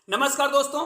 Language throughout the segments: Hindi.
नमस्कार दोस्तों,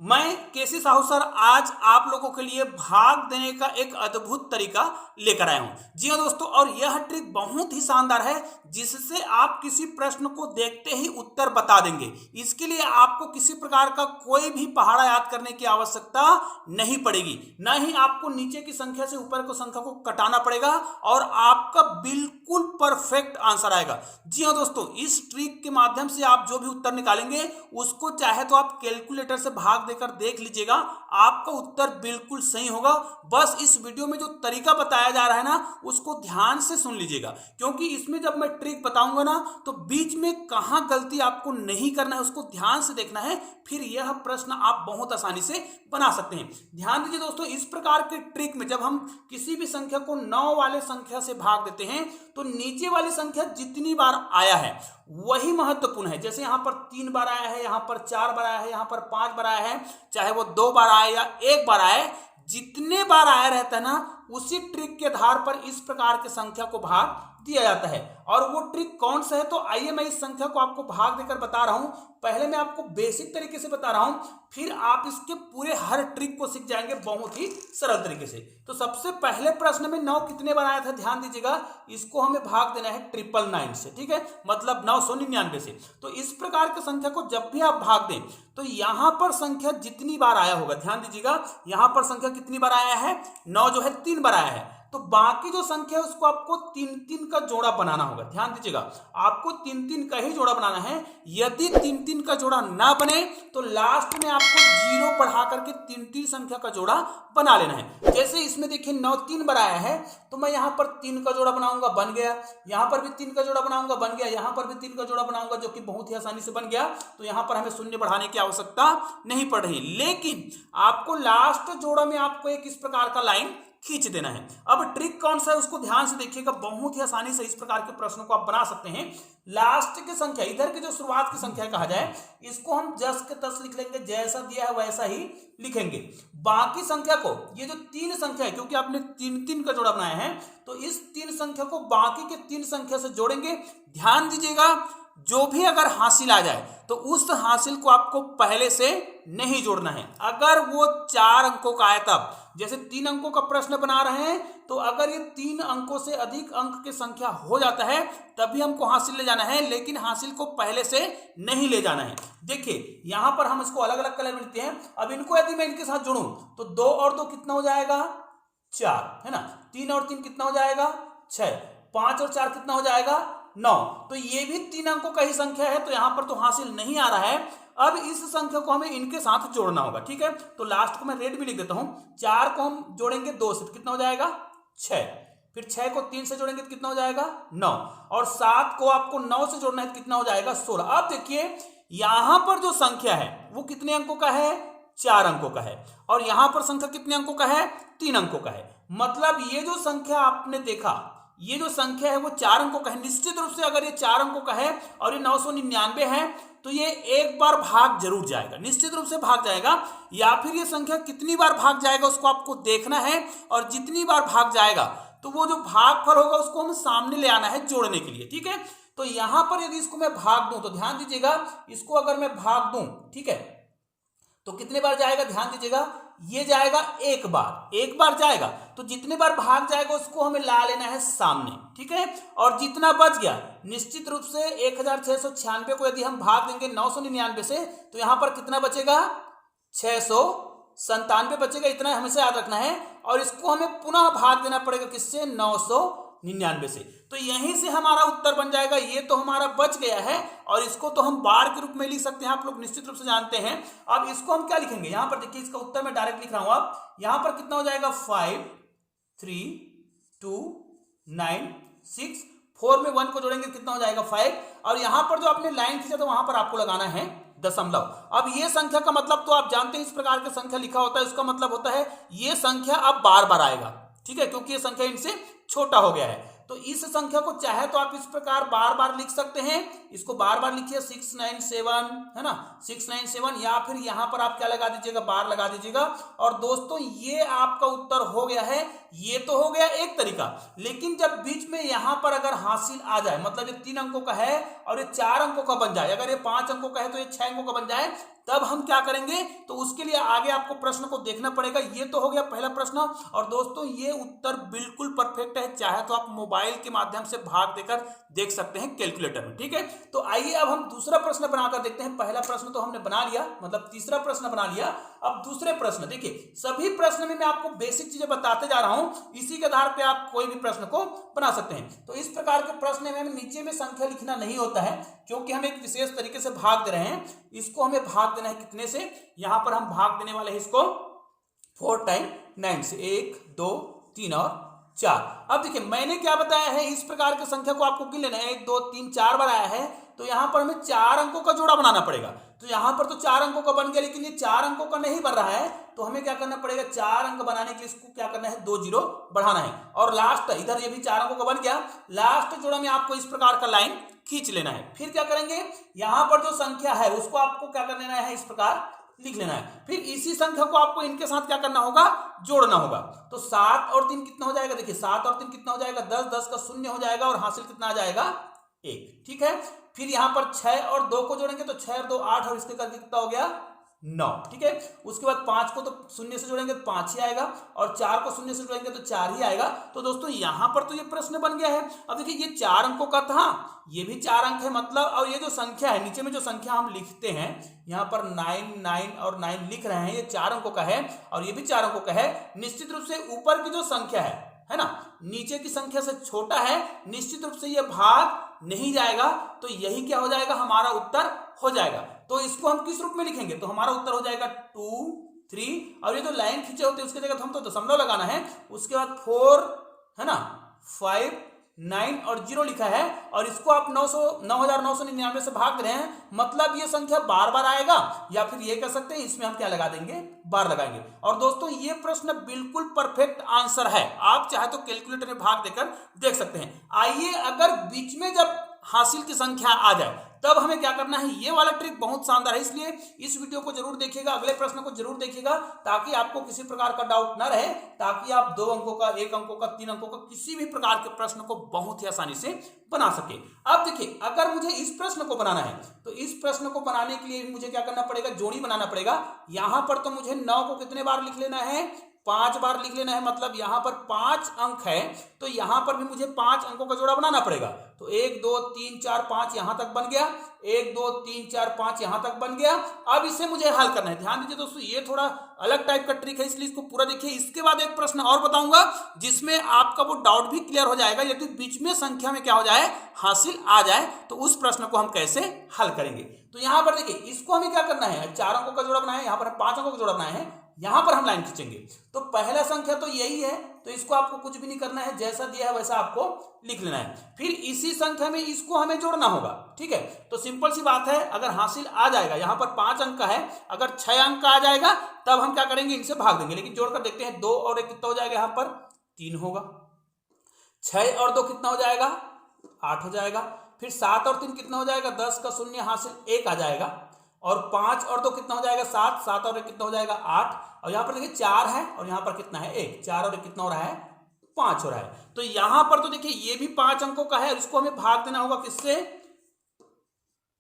मैं केसी साहू सर आज आप लोगों के लिए भाग देने का एक अद्भुत तरीका लेकर आया हूं। जी हाँ दोस्तों, और यह ट्रिक बहुत ही शानदार है जिससे आप किसी प्रश्न को देखते ही उत्तर बता देंगे। इसके लिए आपको किसी प्रकार का कोई भी पहाड़ा याद करने की आवश्यकता नहीं पड़ेगी, न ही आपको नीचे की संख्या से ऊपर की संख्या को कटाना पड़ेगा और आपका बिल्कुल परफेक्ट आंसर आएगा। जी हाँ दोस्तों, इस ट्रिक के माध्यम से आप जो भी उत्तर निकालेंगे उसको चाहे तो आप कैलकुलेटर से भाग देकर देख लीजिएगा, आपका उत्तर बिल्कुल सही होगा। बस इस वीडियो में जो तरीका बताया जा रहा है ना, उसको ध्यान से सुन लीजिएगा, क्योंकि इसमें जब मैं ट्रिक बताऊंगा ना तो बीच में कहां गलती आपको नहीं करना है उसको ध्यान से देखना है, फिर यह प्रश्न आप बहुत आसानी से बना सकते हैं। ध्यान दीजिए दोस्तों, इस प्रकार के ट्रिक में जब हम किसी भी संख्या को 9 वाले संख्या से भाग देते हैं तो नीचे वाली संख्या जितनी बार आया है वही महत्वपूर्ण है। जैसे यहां पर 3 बार आया है, यहां पर 4 बार आया है, यहां पर 5 बार आया है, चाहे वो 2 बार आए या 1 बार आए, जितने बार आया रहता है ना, उसी ट्रिक के आधार पर इस प्रकार के संख्या को भाग दिया जाता है। और वो ट्रिक कौन सा है, तो आइए मैं इस संख्या को आपको भाग देकर बता रहा हूं। पहले मैं आपको बेसिक तरीके से बता रहा हूं, फिर आप इसके पूरे हर ट्रिक को सीख जाएंगे बहुत ही सरल तरीके से। तो सबसे पहले प्रश्न में 9 कितने बार आया था, ध्यान दीजिएगा, इसको हमें भाग देना है 999 से, ठीक है, मतलब 999 से। तो इस प्रकार की संख्या को जब भी आप भाग दें तो यहां पर संख्या जितनी बार आया होगा, ध्यान दीजिएगा, यहां पर संख्या कितनी बार आया है, 9 जो है 3 बार आया है, तो बाकी जो संख्या है उसको आपको 3-3 का जोड़ा बनाना होगा। ध्यान दीजिएगा, आपको 3-3 का ही जोड़ा बनाना है। यदि 3-3 का जोड़ा ना बने तो लास्ट में आपको 0 बढ़ा करके 3-3 संख्या का जोड़ा बना लेना है। जैसे इसमें देखिए 9 3 बार आया है, तो मैं यहां पर 3 का जोड़ा बनाऊंगा, बन गया। यहां पर भी 3 का जोड़ा बनाऊंगा, बन गया। यहां पर भी 3 का जोड़ा बनाऊंगा, जो कि बहुत ही आसानी से बन गया। तो यहां पर हमें शून्य बढ़ाने की आवश्यकता नहीं पड़ रही, लेकिन आपको लास्ट जोड़ा में आपको एक इस प्रकार का लाइन खींच देना है। अब ट्रिक कौन सा है उसको ध्यान से देखिएगा, बहुत ही आसानी से इस प्रकार के प्रश्नों को आप बना सकते हैं। लास्ट की संख्या, इधर की जो शुरुआत की संख्या कहा जाए, इसको हम 10 के 10 लिख लेंगे, जैसा दिया है वैसा ही लिखेंगे। बाकी संख्या को, ये जो 3 संख्या है, क्योंकि आपने 3-3 का जोड़ा बनाया है, तो इस 3 संख्या को बाकी के 3 संख्या से जोड़ेंगे। ध्यान दीजिएगा, जो भी अगर हासिल आ जाए तो उस हासिल को आपको पहले से नहीं जोड़ना है। अगर वो 4 अंकों का आया, तब जैसे 3 अंकों का प्रश्न बना रहे हैं, तो अगर ये 3 अंकों से अधिक अंक की संख्या हो जाता है तभी हमको हासिल ले जाना है, लेकिन हासिल को पहले से नहीं ले जाना है। देखिए यहां पर हम इसको अलग अलग कलर में लिखते हैं। अब इनको यदि मैं इनके साथ जोड़ूं तो 2 और 2 कितना हो जाएगा, 4, है ना। 3 और 3 कितना हो जाएगा, 6। 5 और 4 कितना हो जाएगा, 9। तो ये भी 3 अंकों का ही संख्या है, तो यहां पर तो हासिल नहीं आ रहा है। अब इस संख्या को हमें इनके साथ जोड़ना होगा, ठीक है। तो लास्ट को मैं रेड में लिख देता हूं। 4 को हम जोड़ेंगे 2 से, कितना हो जाएगा, 6। फिर 6 को 3 से जोड़ेंगे तो कितना हो जाएगा, 9। और 7 को आपको 9 से जोड़ना है तो कितना हो जाएगा, 16। अब देखिए यहां पर जो संख्या है वो कितने अंकों का है, 4 अंकों का है। और यहां पर संख्या कितने अंकों का है, 3 अंकों का है। मतलब ये जो संख्या आपने देखा, ये जो संख्या है वो 4 अंकों का है। निश्चित रूप से अगर ये 4 अंकों का है और ये 999 है तो ये एक बार भाग जरूर जाएगा, निश्चित रूप से भाग जाएगा। या फिर ये संख्या कितनी बार भाग जाएगा उसको आपको देखना है, और जितनी बार भाग जाएगा तो वो जो भागफल होगा उसको हमें सामने ले आना है जोड़ने के लिए, ठीक है। तो यहां पर यदि इसको मैं भाग दूं, तो ध्यान दीजिएगा, इसको अगर मैं भाग दूं, ठीक है, तो कितने बार जाएगा, ध्यान दीजिएगा, ये जाएगा एक बार जाएगा। तो जितने बार भाग जाएगा उसको हमें ला लेना है सामने, ठीक है। और जितना बच गया, निश्चित रूप से 1696 को यदि हम भाग देंगे 999 से, तो यहां पर कितना बचेगा, 697 बचेगा। इतना हमें से याद रखना है। और इसको हमें पुनः भाग देना पड़ेगा किससे, 999 से। तो यहीं से हमारा उत्तर बन जाएगा। ये तो हमारा बच गया है, और इसको तो हम बार के रूप में लिख सकते हैं, आप लोग निश्चित रूप से जानते हैं। अब इसको हम क्या लिखेंगे, यहां पर देखिए, इसका उत्तर मैं डायरेक्ट लिख रहा हूं। अब यहां पर कितना हो जाएगा, 5 3 2 9 6। 4 में 1 को जोड़ेंगे कितना हो जाएगा, 5। और यहां पर जो आपने लाइन खींचा था वहां पर आपको लगाना है दशमलव। अब ये संख्या का मतलब तो आप जानते हैं, इस प्रकार की संख्या लिखा होता है, उसका मतलब होता है ये संख्या अब बार बार आएगा, ठीक है, क्योंकि ये संख्या इनसे छोटा हो गया है। तो इस संख्या को चाहे तो आप इस प्रकार बार बार लिख सकते हैं, इसको बार बार लिखिए 697, है ना, 697, या फिर यहां पर आप क्या लगा दीजिएगा, बार लगा दीजिएगा। और दोस्तों ये आपका उत्तर हो गया है। ये तो हो गया एक तरीका। लेकिन जब बीच में यहां पर अगर हासिल आ जाए, मतलब ये 3 अंकों का है और ये 4 अंकों का बन जाए, अगर ये 5 अंकों का है तो ये 6 अंकों का बन जाए, तब हम क्या करेंगे? तो उसके लिए आगे आपको प्रश्न को देखना पड़ेगा। ये तो हो गया पहला प्रश्न। और दोस्तों ये उत्तर बिल्कुल परफेक्ट है, चाहे तो आप मोबाइल के माध्यम से भाग देकर देख सकते हैं कैलकुलेटर में। ठीक है, तो आइए अब हम दूसरा प्रश्न बनाकर देखते हैं। पहला प्रश्न तो हमने बना लिया, मतलब तीसरा प्रश्न बना लिया। अब दूसरे प्रश्न देखिए, सभी प्रश्न में मैं आपको बेसिक चीजें बताते जा रहा हूं, इसी के आधार पर आप कोई भी प्रश्न को बना सकते हैं। तो इस प्रकार के प्रश्न में नीचे में संख्या लिखना नहीं होता है, क्योंकि हम एक विशेष तरीके से भाग दे रहे हैं। इसको हमें भाग देना है कितने से? यहां पर हम भाग देने वाले हैं इसको 4 टाइम 9 से, 1 2 3 और 4। अब देखिए मैंने क्या बताया है, इस प्रकार की संख्या को आपको गिन लेना है। 1 2 3 4 बार आया है, तो यहां पर हमें 4 अंकों का जोड़ा बनाना पड़ेगा। तो यहां पर तो 4 अंकों का बन गया, लेकिन ये 4 अंकों का नहीं बन रहा है, तो हमें क्या करना पड़ेगा? 4 अंक बनाने के लिए इसको क्या करना है? 2 जीरो बढ़ाना है। और लास्ट इधर ये भी 4 अंकों का बन गया, लास्ट जोड़ा में आपको इस प्रकार का लाइन खींच लेना है। फिर क्या करेंगे? यहां पर जो संख्या है उसको आपको क्या कर लेना है? इस प्रकार लिख लेना है। फिर इसी संख्या को आपको इनके साथ क्या करना होगा? जोड़ना होगा। तो 7 और 3 कितना हो जाएगा? देखिए 7 और 3 कितना हो जाएगा? 10, 10 का 0 हो जाएगा और हासिल कितना आ जाएगा? 1। ठीक है, फिर यहां पर 6 और 2 को जोड़ेंगे तो 6 और 2 8 और इसके करके कितना हो गया? 9। ठीक है, उसके बाद 5 को तो 0 से जोड़ेंगे तो 5 ही आएगा और 4 को 0 से जोड़ेंगे तो 4 ही आएगा। तो दोस्तों यहां पर तो ये प्रश्न बन गया है। अब देखिए ये 4 अंकों का था, ये भी 4 अंक है मतलब, और ये जो संख्या है नीचे में जो संख्या हम लिखते हैं यहां पर 9 9 और 9 लिख रहे हैं, ये 4 अंकों का है और ये भी 4 अंकों का है। निश्चित रूप से ऊपर की जो संख्या है ना, नीचे की संख्या से छोटा है, निश्चित रूप से ये भाग नहीं जाएगा। तो यही क्या हो जाएगा? हमारा उत्तर हो जाएगा। तो इसको हम किस रूप में लिखेंगे? तो हमारा उत्तर हो जाएगा 2 3, और ये जो लाइन खींचे होते हैं उसकी जगह तो हम तो दशमलव लगाना है, उसके बाद 4 है ना, 5 9 और 0 लिखा है, और इसको आप 9999 से भाग रहे हैं, मतलब ये संख्या बार बार आएगा, या फिर ये कह सकते हैं इसमें हम क्या लगा देंगे? बार लगाएंगे। और दोस्तों ये प्रश्न बिल्कुल परफेक्ट आंसर है, आप चाहे तो कैलकुलेटर में भाग देकर देख सकते हैं। आइए अगर बीच में जब हासिल की संख्या आ जाए तब हमें क्या करना है? ये वाला ट्रिक बहुत शानदार है, इसलिए इस वीडियो को जरूर देखिएगा, अगले प्रश्न को जरूर देखिएगा, ताकि आपको किसी प्रकार का डाउट ना रहे, ताकि आप 2 अंकों का, 1 अंकों का, 3 अंकों का किसी भी प्रकार के प्रश्न को बहुत ही आसानी से बना सके। अब देखिए अगर मुझे इस प्रश्न को बनाना है तो इस प्रश्न को बनाने के लिए मुझे क्या करना पड़ेगा? जोड़ी बनाना पड़ेगा। यहां पर तो मुझे 9 को कितने बार लिख लेना है? 5 बार लिख लेना है, मतलब यहां पर 5 अंक है, तो यहां पर भी मुझे 5 अंकों का जोड़ा बनाना पड़ेगा। तो 1 2 3 4 5 यहां तक बन गया, 1 2 3 4 5 यहां तक बन गया। अब इसे मुझे हल करना है। ध्यान दीजिए दोस्तों, ये थोड़ा अलग टाइप का ट्रिक है, इसलिए इसको पूरा देखिए। इसके बाद एक प्रश्न और बताऊंगा जिसमें आपका वो डाउट भी क्लियर हो जाएगा, यदि बीच में संख्या में क्या हो जाए? हासिल आ जाए, तो उस प्रश्न को हम कैसे हल करेंगे। तो यहां पर देखिए इसको हमें क्या करना है? 4 अंकों का जोड़ा बनाया है, यहां पर 5 अंकों का जोड़ा बनाया है, यहां पर हम लाइन खींचेंगे। तो पहला संख्या तो यही है, तो इसको आपको कुछ भी नहीं करना है, जैसा दिया है वैसा आपको लिख लेना है। फिर इसी संख्या में इसको हमें जोड़ना होगा। ठीक है, तो सिंपल सी बात है, अगर हासिल आ जाएगा, यहां पर 5 अंक का है, अगर 6 अंक का आ जाएगा तब हम क्या करेंगे? इनसे भाग देंगे। लेकिन जोड़कर देखते हैं, 2 और 1 कितना हो जाएगा? यहां पर 3 होगा। 6 और 2 कितना हो जाएगा? 8 हो जाएगा। फिर 7 और 3 कितना हो जाएगा? 10 का 0 हासिल 1 आ जाएगा। और 5 और 2 कितना हो जाएगा? 7, 7 और 1 कितना हो जाएगा? 8। और यहां पर देखिए 4 है और यहां पर कितना है? 1। 4 और 1 कितना हो रहा है? 5 हो रहा है। तो यहां पर तो देखिए ये भी 5 अंकों का है, इसको हमें भाग देना होगा किससे?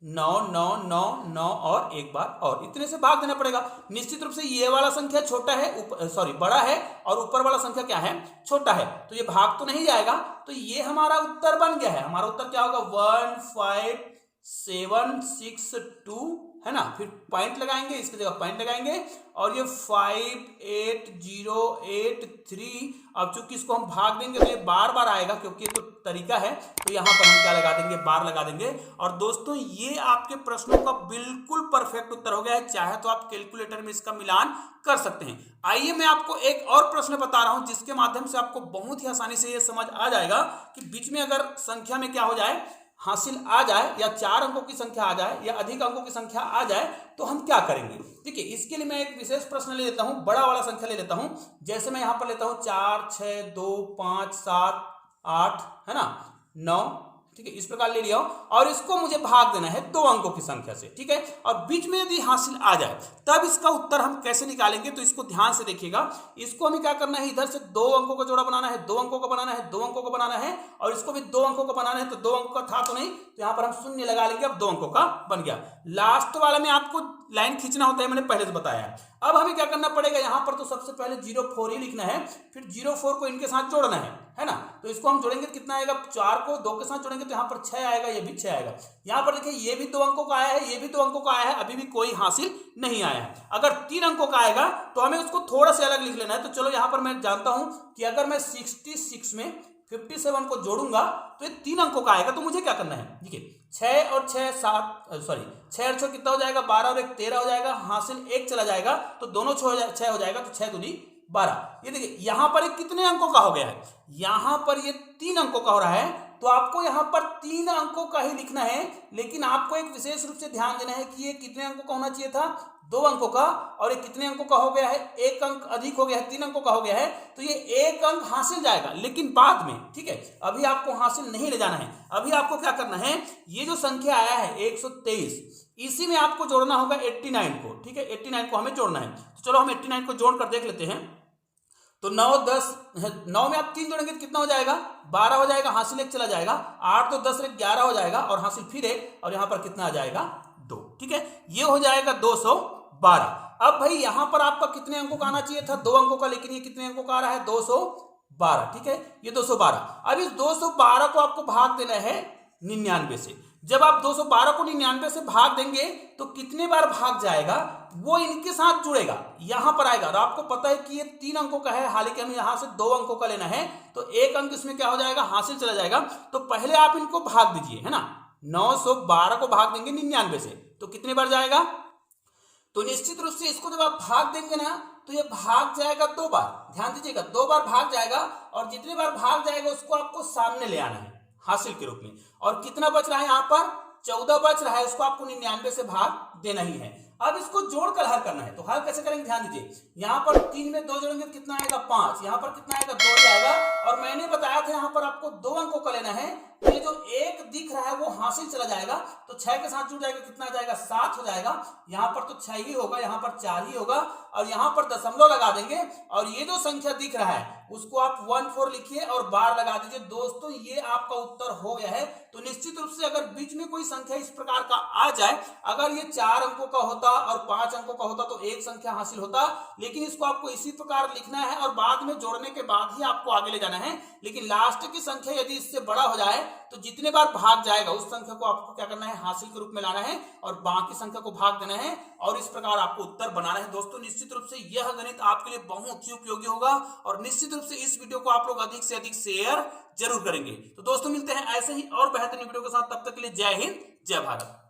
9 9 9 9 और एक बार और, इतने से भाग देना पड़ेगा। निश्चित रूप से ये वाला संख्या छोटा है, सॉरी बड़ा है, और ऊपर वाला संख्या क्या है? छोटा है, तो ये भाग तो नहीं जाएगा। तो ये हमारा उत्तर बन गया है। हमारा उत्तर क्या होगा? 1 5 7 6 2 है ना। फिर पॉइंट लगाएंगे, इसकी जगह पॉइंट लगाएंगे, और ये 5 8 0 8 3। अब चूंकि इसको हम भाग देंगे तो ये बार बार आएगा, क्योंकि ये तो तरीका है, तो यहां पर हम क्या लगा देंगे? बार लगा देंगे। और दोस्तों ये आपके प्रश्नों का बिल्कुल परफेक्ट उत्तर हो गया है। चाहे तो आप कैलकुलेटर में इसका मिलान कर सकते हैं। आइए मैं आपको एक और प्रश्न बता रहा हूं, जिसके माध्यम से आपको बहुत ही आसानी से यह समझ आ जाएगा कि बीच में अगर संख्या में क्या हो जाए? हासिल आ जाए, या 4 अंकों की संख्या आ जाए, या अधिक अंकों की संख्या आ जाए, तो हम क्या करेंगे। देखिए इसके लिए मैं एक विशेष प्रश्न ले लेता हूं, बड़ा वाला संख्या ले लेता हूं। जैसे मैं यहां पर लेता हूं 4 6 2 5 7 8 है ना, 9 ठीक है, इस प्रकार ले लिया और इसको मुझे भाग देना है 2 अंकों की संख्या से। ठीक है, और बीच में यदि हासिल आ जाए तब इसका उत्तर हम कैसे निकालेंगे, तो इसको ध्यान से देखिएगा। इसको हमें क्या करना है, इधर से 2 अंकों का जोड़ा बनाना है, 2 अंकों का बनाना है, 2 अंकों का बनाना है, और इसको भी 2 अंकों का बनाना है। तो 2 अंकों का था तो नहीं, तो यहां पर हम शून्य लगा लेंगे, अब 2 अंकों का बन गया। लास्ट वाला में आपको लाइन खींचना होता है, मैंने पहले से बताया है। अब हमें क्या करना पड़ेगा, यहां पर तो सबसे पहले 04 ही लिखना है, फिर 04 को इनके साथ जोड़ना है ना। तो इसको हम जोड़ेंगे, कितना आएगा, 4 को 2 के साथ जोड़ेंगे तो यहाँ पर 6 आएगा, ये भी 6 आएगा। यहाँ पर देखिए ये भी 2 अंकों का आया है, ये भी 2 अंकों का आया है, अभी भी कोई हासिल नहीं आया है। अगर 3 अंकों का आएगा तो हमें उसको थोड़ा सा अलग लिख लेना है। तो चलो यहाँ पर मैं जानता हूं कि अगर मैं 66 में 57 को जोड़ूंगा तो ये 3 अंकों का आएगा। तो मुझे क्या करना है, देखिए 6 और 6 6 कितना हो जाएगा, 12 और 1 13 हो जाएगा, हासिल 1 चला जाएगा तो दोनों 6 हो जाएगा, तो 6 दूनी 12। ये देखिए यहां पर कितने अंकों का हो गया है, यहां पर ये 3 अंकों का हो रहा है। तो आपको यहां पर 3 अंकों का ही लिखना है, लेकिन आपको एक विशेष रूप से ध्यान देना है कि ये कितने अंकों का होना चाहिए था, 2 अंकों का, और ये कितने अंकों का हो गया है, 1 अंक अधिक हो गया है, 3 अंकों का हो गया है। तो ये 1 अंक हासिल जाएगा, लेकिन बाद में। ठीक है, अभी आपको हासिल नहीं ले जाना है। अभी आपको क्या करना है, ये जो संख्या आया है 123, इसी में आपको जोड़ना होगा 89 को। ठीक है, 89 को हमें जोड़ना है। तो चलो हम 89 को जोड़ कर देख लेते हैं। तो 9 10 9 में आप 3 जोड़ेंगे तो कितना हो जाएगा, 12 हो जाएगा, हासिल 1 चला जाएगा, 8 तो 10 1 11 हो जाएगा, और हासिल फिर 1, और यहां पर कितना आ जाएगा, 2। ठीक है, ये हो जाएगा 212। अब भाई यहां पर आपका कितने अंकों का आना चाहिए था, 2 अंकों का, लेकिन ये कितने अंकों का आ रहा है, 212। ठीक है, ये 212। अब इस 212 को आपको भाग देना है 99 से। जब आप 212 को 99 से भाग देंगे तो कितने बार भाग जाएगा, वो इनके साथ जुड़ेगा, यहां पर आएगा। और आपको पता है कि ये 3 अंकों का है, हालांकि हमें यहां से 2 अंकों का लेना है, तो 1 अंक इसमें क्या हो जाएगा, हासिल चला जाएगा। तो पहले आप इनको भाग दीजिए, है ना। 912 को भाग देंगे 99 से तो कितने बार जाएगा, तो निश्चित रूप से इसको जब आप भाग देंगे ना तो ये भाग जाएगा 2 बार। ध्यान दीजिएगा, 2 बार भाग जाएगा, और जितने बार भाग जाएगा उसको आपको सामने ले आना है हासिल के रूप में। और कितना बच रहा है, यहां पर 14 बच रहा है, उसको आपको 99 से भाग देना ही है। अब इसको जोड़कर हल करना है। तो हल कैसे करेंगे, ध्यान दीजिए, यहां पर 3 में 2 जोड़ेंगे तो कितना आएगा, 5, यहां पर कितना आएगा, 2 ही आएगा। और मैंने बताया था यहां पर आपको 2 अंकों का लेना है, तो ये जो 1 दिख रहा है वो हासिल चला जाएगा, तो 6 के साथ जुड़ जाएगा, कितना आ जाएगा, 7 हो जाएगा। यहां पर तो 6 ही होगा, यहां पर 4 ही होगा, और यहां पर दशमलव लगा देंगे, और ये जो संख्या दिख रहा है उसको आप 14 लिखिए और बार लगा दीजिए। दोस्तों ये आपका उत्तर हो गया है। तो निश्चित रूप से अगर बीच में कोई संख्या इस प्रकार का आ जाए, अगर ये 4 अंकों का होता और 5 अंकों का होता तो एक संख्या हासिल होता, लेकिन इसको आपको इसी प्रकार लिखना है और बाद में जोड़ने के बाद ही आपको आगे ले जाना है। लेकिन लास्ट की संख्या यदि इससे बड़ा हो जाए तो जितने बार भाग जाएगा उस संख्या को आपको क्या करना है, हासिल के रूप में लाना है, और बाकी संख्या को भाग देना है, और इस प्रकार आपको उत्तर बनाना है। दोस्तों निश्चित रूप से यह गणित आपके लिए बहुत ही उपयोगी होगा, और निश्चित रूप से इस वीडियो को आप लोग अधिक से अधिक शेयर जरूर करेंगे। तो दोस्तों मिलते हैं ऐसे ही और बेहतरीन वीडियो के साथ, तब तक के लिए जय हिंद, जय भारत।